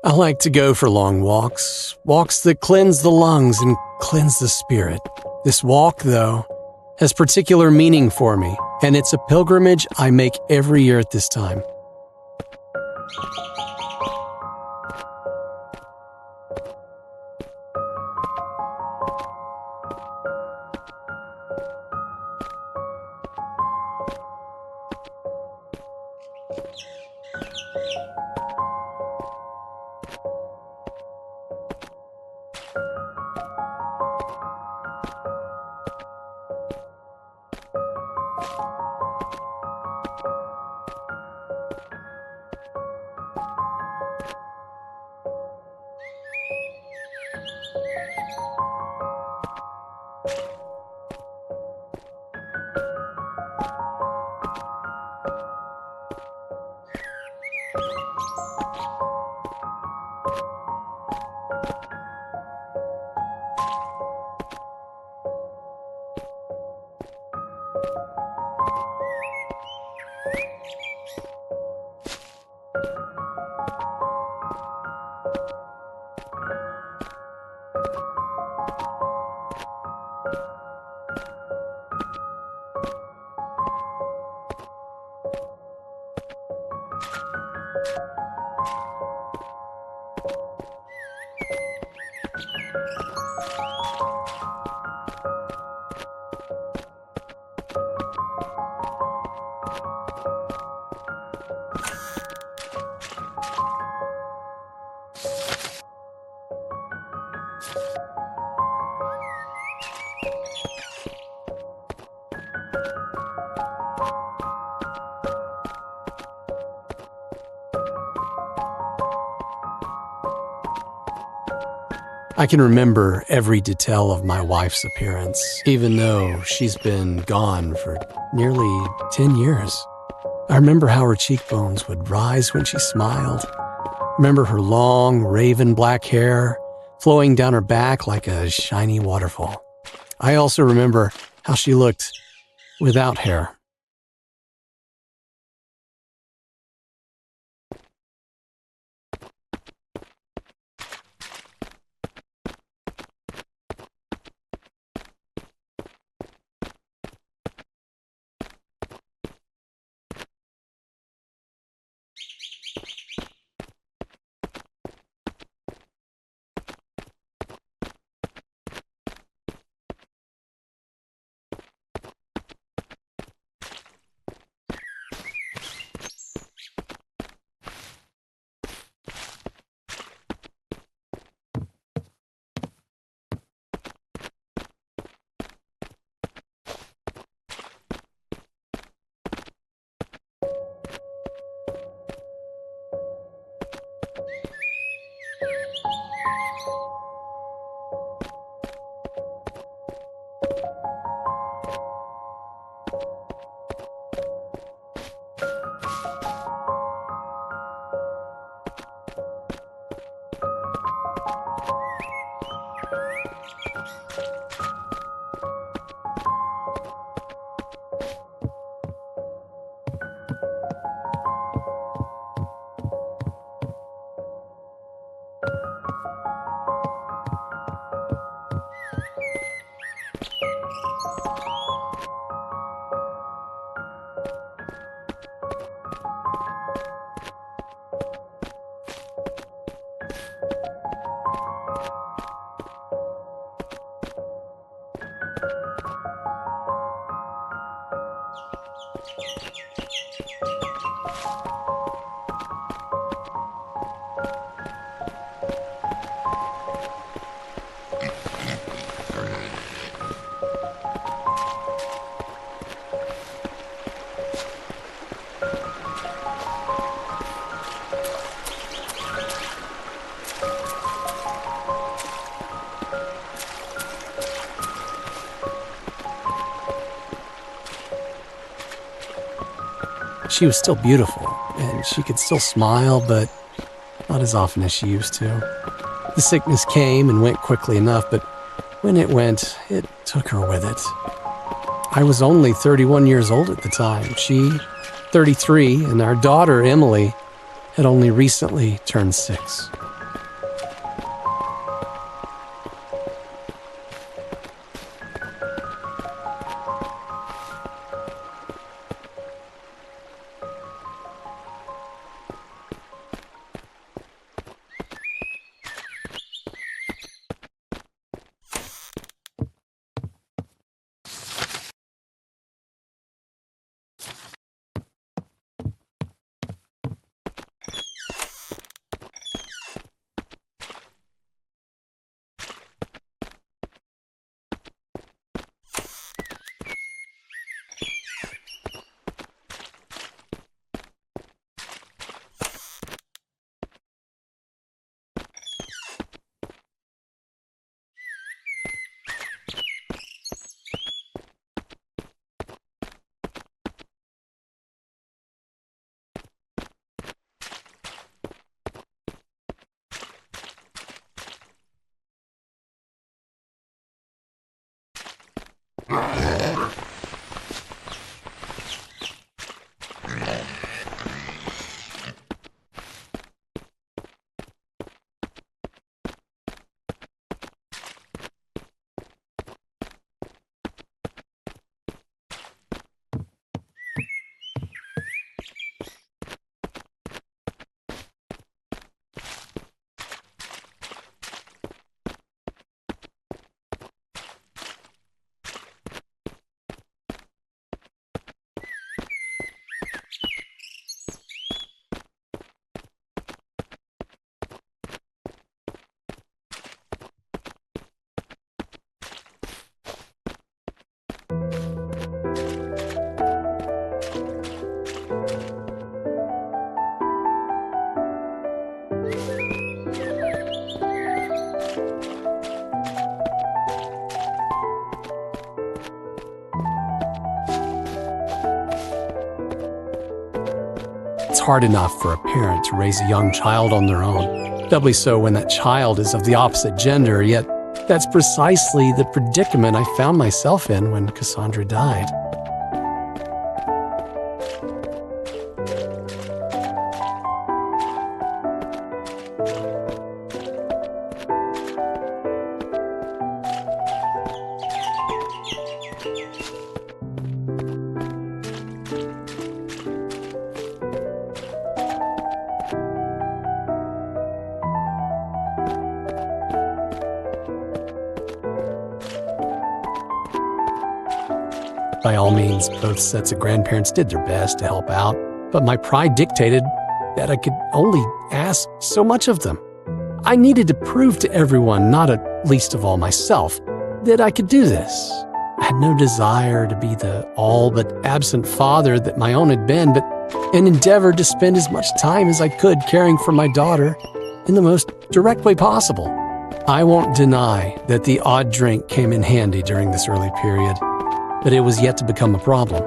I like to go for long walks, walks that cleanse the lungs and cleanse the spirit. This walk, though, has particular meaning for me, and it's a pilgrimage I make every year at this time. I can remember every detail of my wife's appearance, even though she's been gone for nearly 10 years. I remember how her cheekbones would rise when she smiled. Remember her long, raven black hair flowing down her back like a shiny waterfall. I also remember how she looked without hair. She was still beautiful, and she could still smile, but not as often as she used to. The sickness came and went quickly enough, but when it went, it took her with it. I was only 31 years old at the time. She, 33, and our daughter, Emily, had only recently turned 6. hard enough for a parent to raise a young child on their own, doubly so when that child is of the opposite gender, yet that's precisely the predicament I found myself in when Cassandra died. By all means, both sets of grandparents did their best to help out, but my pride dictated that I could only ask so much of them. I needed to prove to everyone, not at least of all myself, that I could do this. I had no desire to be the all but absent father that my own had been, but an endeavor to spend as much time as I could caring for my daughter in the most direct way possible. I won't deny that the odd drink came in handy during this early period, but it was yet to become a problem.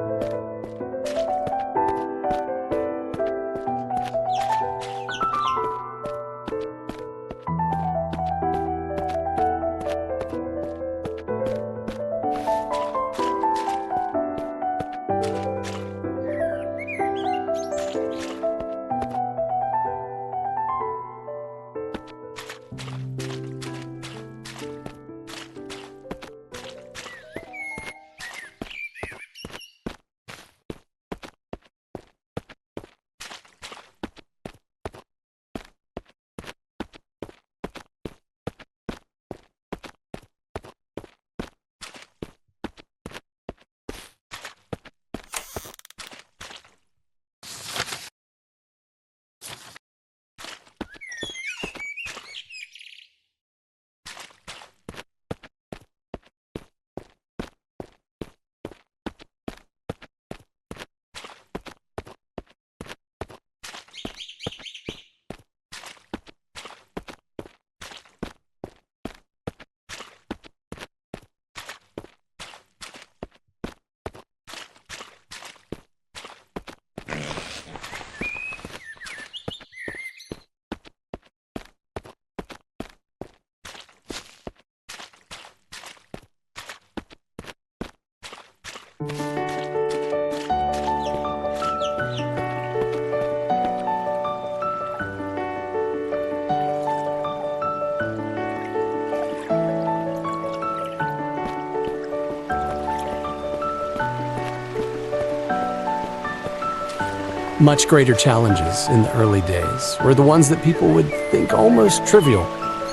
Much greater challenges in the early days were the ones that people would think almost trivial,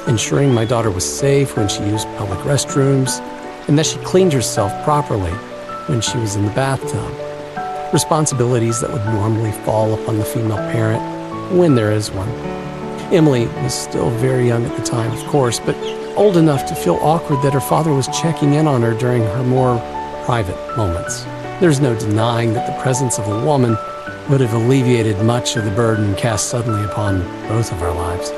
ensuring my daughter was safe when she used public restrooms and that she cleaned herself properly when she was in the bathtub. Responsibilities that would normally fall upon the female parent when there is one. Emily was still very young at the time, of course, but old enough to feel awkward that her father was checking in on her during her more private moments. There's no denying that the presence of a woman would have alleviated much of the burden cast suddenly upon both of our lives.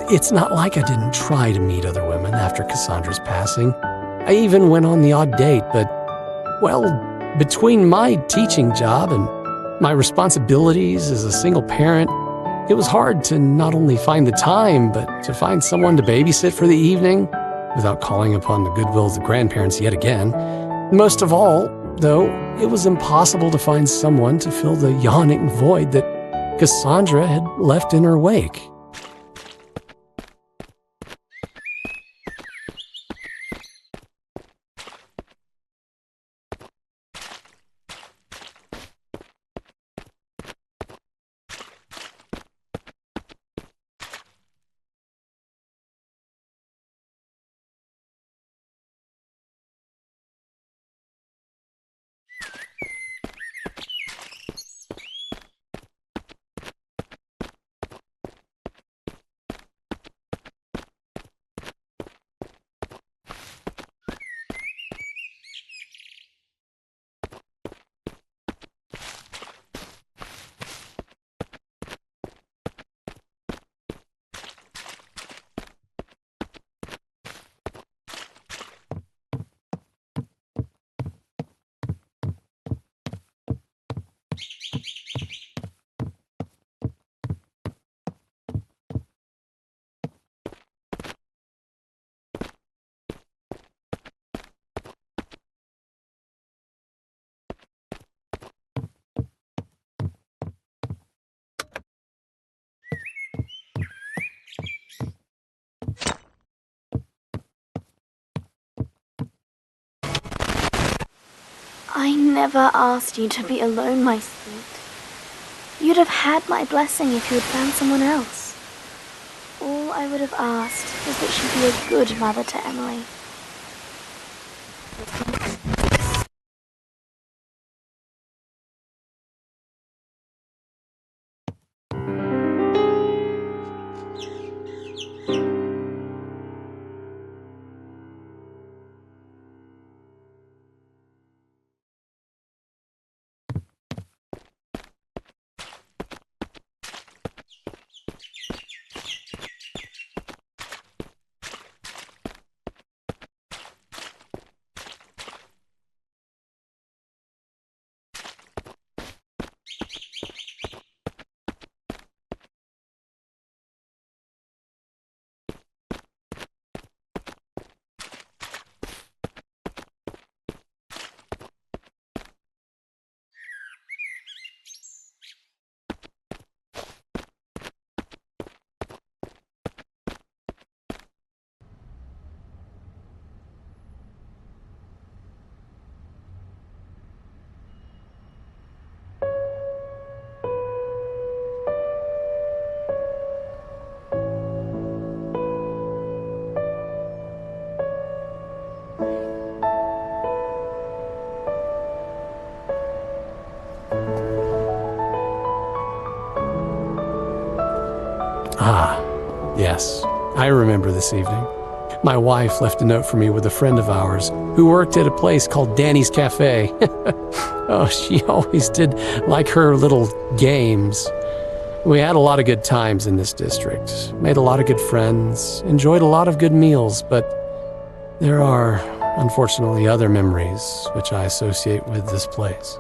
It's not like I didn't try to meet other women after Cassandra's passing. I even went on the odd date, but, well, between my teaching job and my responsibilities as a single parent, it was hard to not only find the time, but to find someone to babysit for the evening without calling upon the goodwill of the grandparents yet again. Most of all, though, it was impossible to find someone to fill the yawning void that Cassandra had left in her wake. I never asked you to be alone, my sweet. You'd have had my blessing if you had found someone else. All I would have asked was that she be a good mother to Emily. Ah, yes, I remember this evening. My wife left a note for me with a friend of ours who worked at a place called Danny's Cafe. Oh, she always did like her little games. We had a lot of good times in this district, made a lot of good friends, enjoyed a lot of good meals, but there are, unfortunately, other memories which I associate with this place.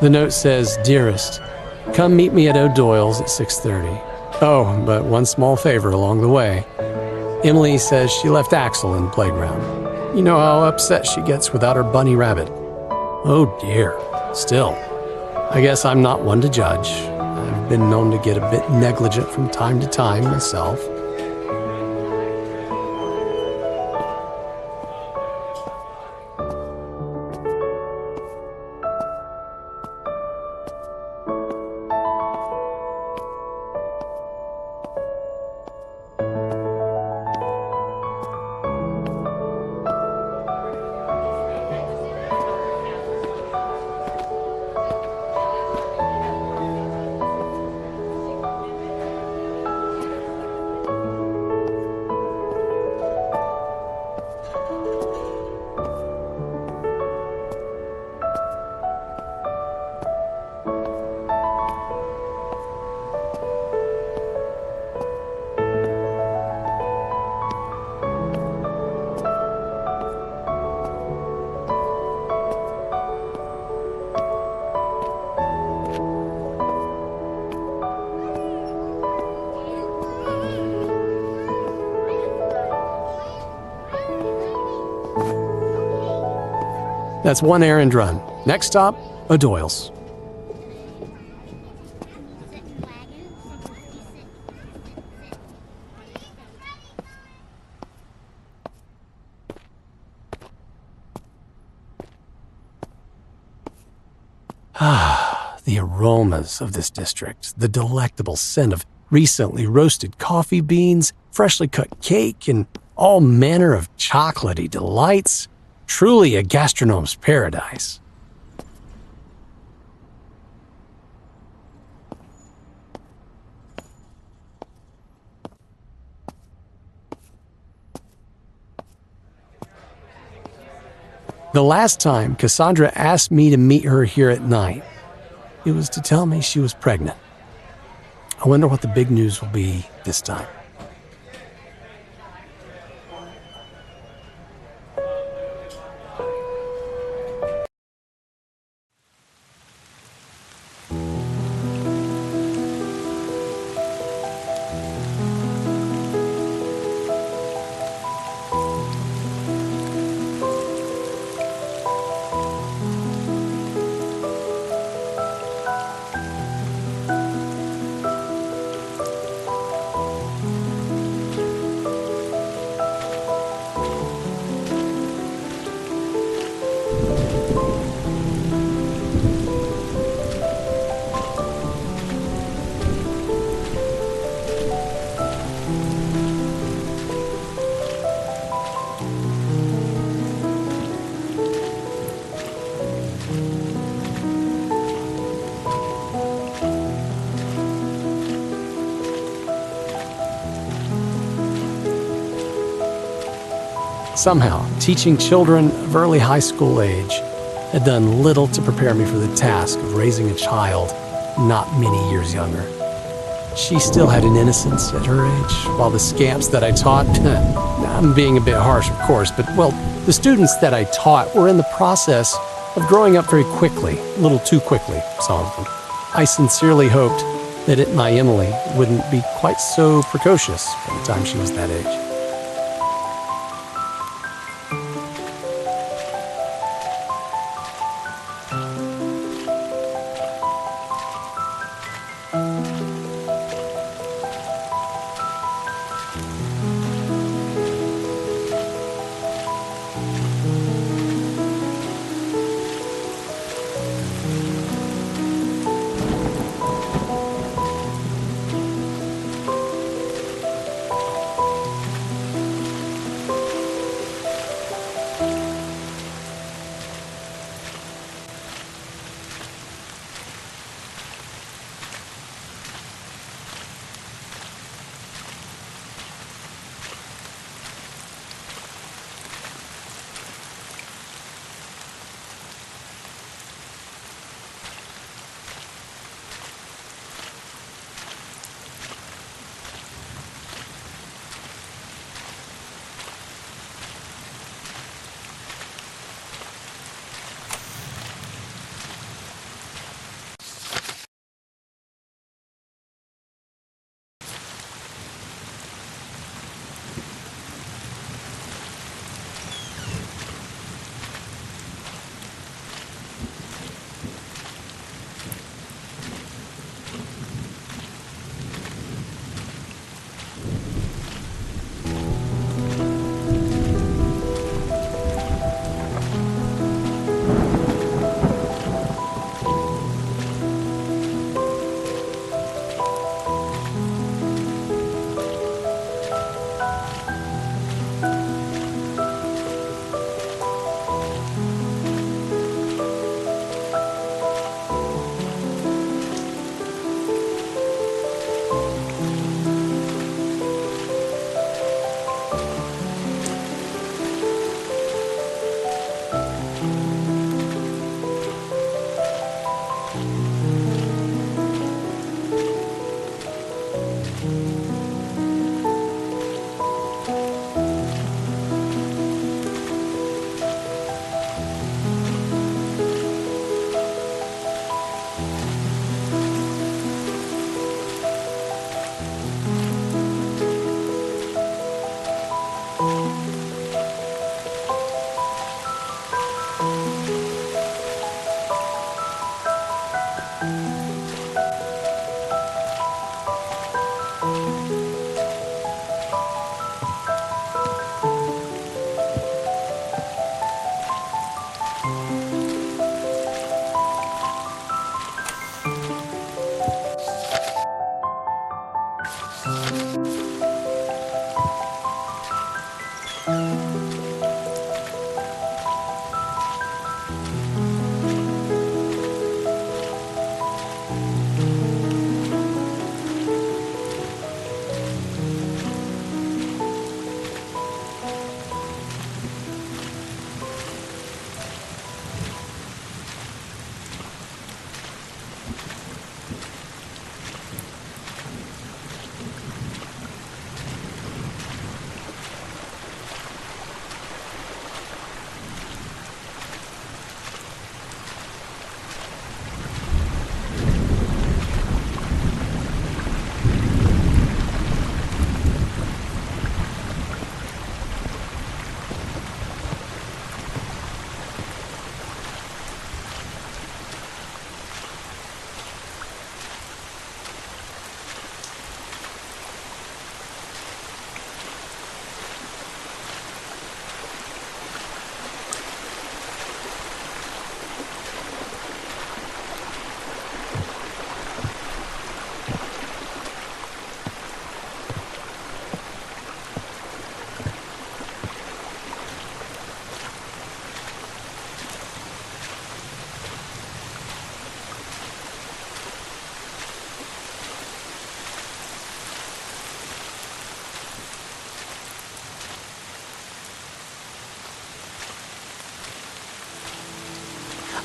The note says, "Dearest, come meet me at O'Doyle's at 6:30. Oh, but one small favor along the way. Emily says she left Axel in the playground. You know how upset she gets without her bunny rabbit." Oh dear. Still, I guess I'm not one to judge. I've been known to get a bit negligent from time to time myself. That's one errand run. Next stop, O'Doyle's. The aromas of this district, the delectable scent of recently roasted coffee beans, freshly cut cake, and all manner of chocolatey delights. Truly a gastronome's paradise. The last time Cassandra asked me to meet her here at night, it was to tell me she was pregnant. I wonder what the big news will be this time. Somehow, teaching children of early high school age had done little to prepare me for the task of raising a child not many years younger. She still had an innocence at her age, while the scamps that I taught, I'm being a bit harsh of course, but well, the students that I taught were in the process of growing up very quickly, a little too quickly, some of them. I sincerely hoped that my Emily wouldn't be quite so precocious by the time she was that age.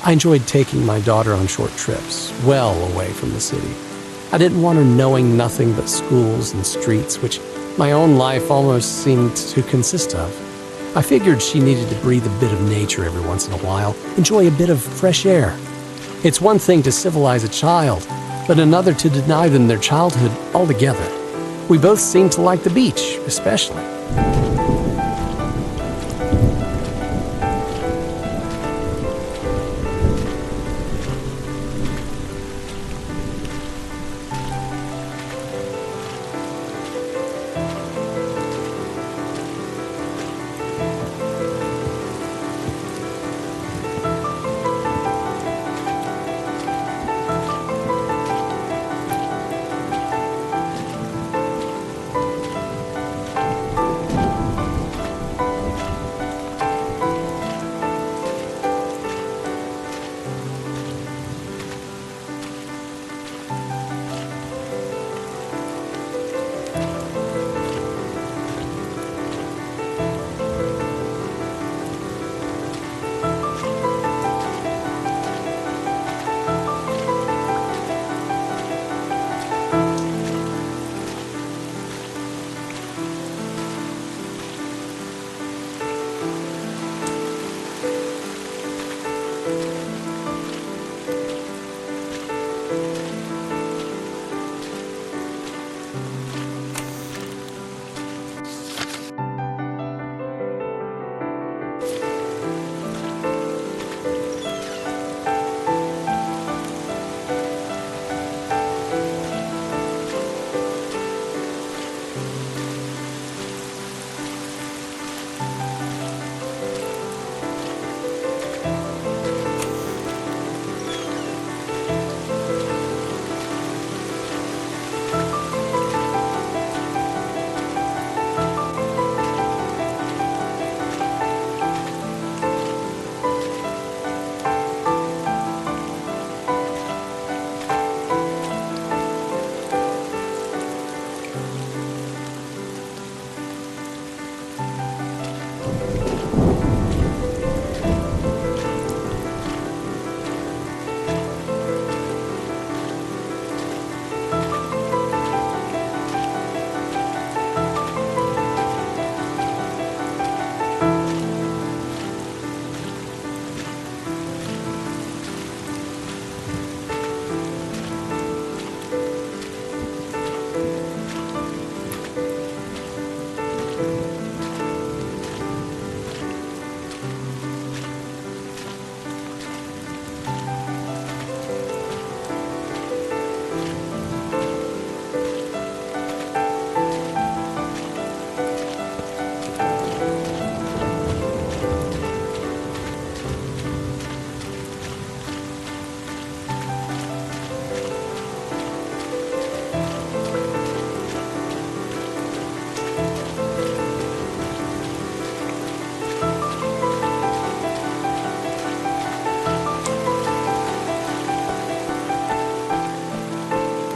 I enjoyed taking my daughter on short trips, well away from the city. I didn't want her knowing nothing but schools and streets, which my own life almost seemed to consist of. I figured she needed to breathe a bit of nature every once in a while, enjoy a bit of fresh air. It's one thing to civilize a child, but another to deny them their childhood altogether. We both seemed to like the beach, especially.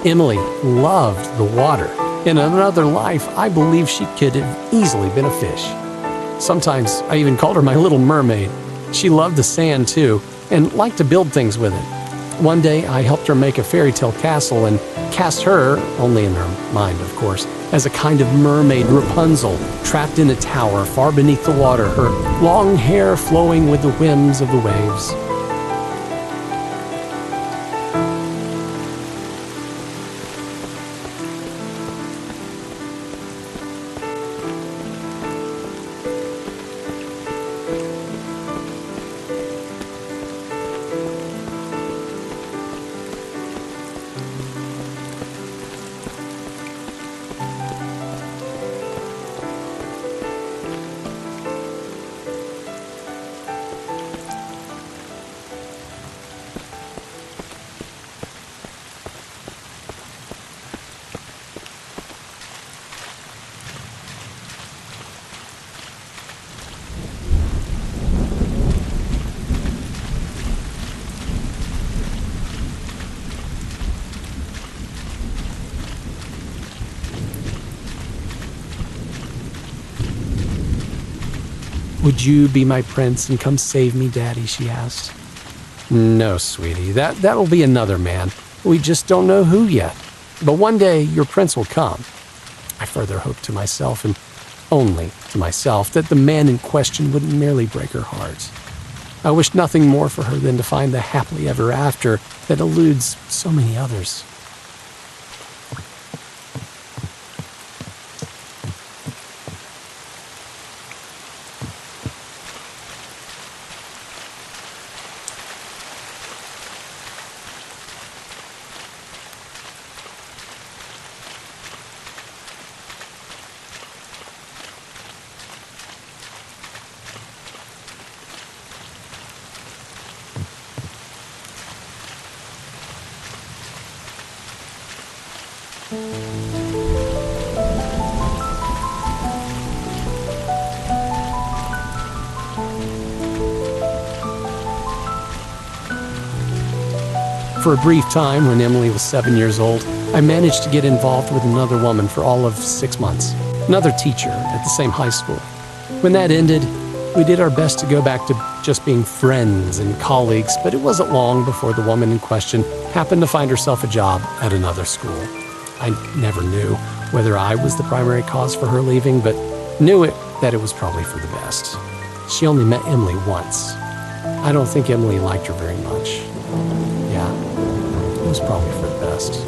Emily loved the water. In another life, I believe she could have easily been a fish. Sometimes I even called her my little mermaid. She loved the sand too, and liked to build things with it. One day, I helped her make a fairy tale castle and cast her, only in her mind of course, as a kind of mermaid Rapunzel, trapped in a tower far beneath the water, her long hair flowing with the whims of the waves. "Would you be my prince and come save me, Daddy?" she asked. No, sweetie, that'll be another man. We just don't know who yet. But one day, your prince will come. I further hope to myself, and only to myself, that the man in question wouldn't merely break her heart. I wish nothing more for her than to find the happily ever after that eludes so many others. For a brief time, when Emily was 7 years old, I managed to get involved with another woman for all of 6 months, another teacher at the same high school. When that ended, we did our best to go back to just being friends and colleagues, but it wasn't long before the woman in question happened to find herself a job at another school. I never knew whether I was the primary cause for her leaving, but knew that it was probably for the best. She only met Emily once. I don't think Emily liked her very much. Yeah, it was probably for the best.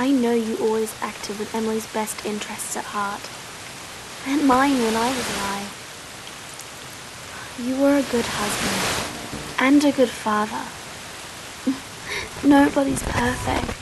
I know you always acted with Emily's best interests at heart. And mine when I was alive. You were a good husband. And a good father. Nobody's perfect.